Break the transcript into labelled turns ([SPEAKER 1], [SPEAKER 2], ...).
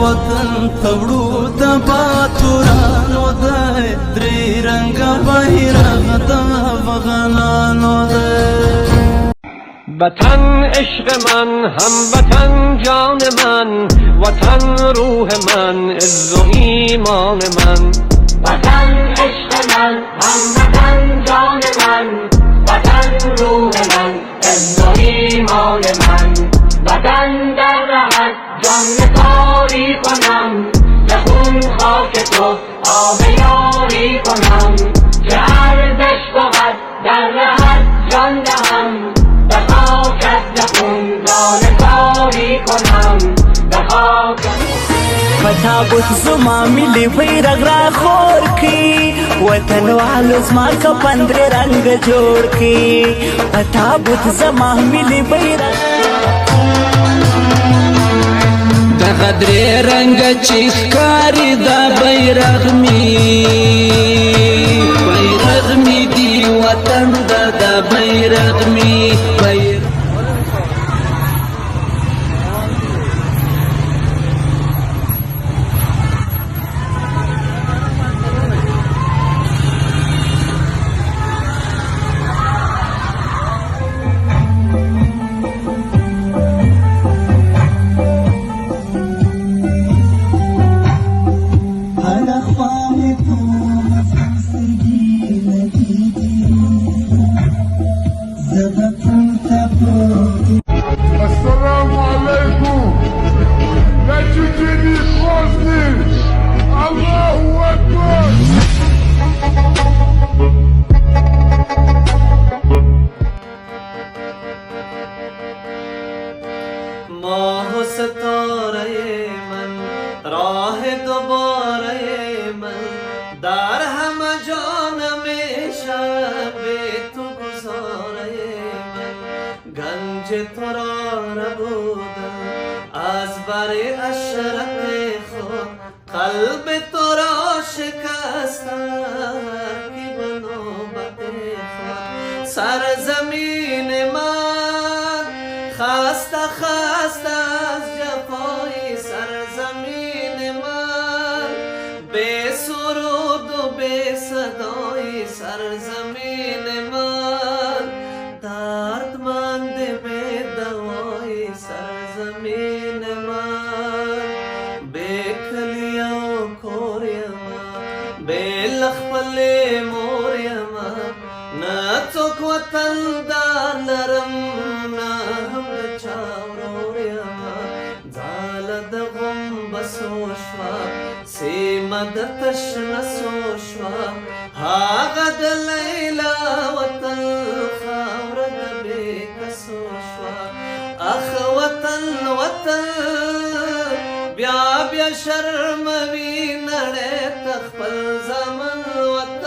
[SPEAKER 1] وطن تړو د باتورانو د درې رنګ بیرغ د افغانانو د
[SPEAKER 2] وطن عشق من، هموطن جان من، وطن روح من، عز و ایمان من.
[SPEAKER 3] وطن عشق من، هموطن جان من، وطن روح من، عز و ایمان من. وطن در رهت جان نثاری کنم، به خون خاک تو آب یاری کنم. که ارزش بود در رهت جان دهم، به خاکت به خون نثاری کنم، به خاکت.
[SPEAKER 1] فتابوت زما ملی بیرغ را خور کی وطن والو زما کفن درې رنګ جوړ کی فتابوت زما ملی بیرغ دغه درې رنګ چې ښکاري دا بیرغ می دی وطن دا بیرغ می
[SPEAKER 4] السلام عليكم. لا تجيني خوزني. الله أكبر.
[SPEAKER 1] ماه ستاره من راه دوباره من در همه جان همیشه به تو گذاره من گنج تو را ربودم از بر اشرت خود قلب تو را شکستم کی به نوبت خود سرزمین من خسته خسته از جفای سرزمین من به سرود و به صدای سرزمین من دردمند به دوای سرزمین من به کلی و کوریم به لخپل موریم نه څوک وطن دار لرم نه هم د چا ورور یم ځاله د غومبسو شوه سیمه د تشنسو شوه هغه د لیلا وطن خاوره د بېکسو شوه اخ وطن وطن بیا بیا شرموي نړۍ ته خپل زامن وطن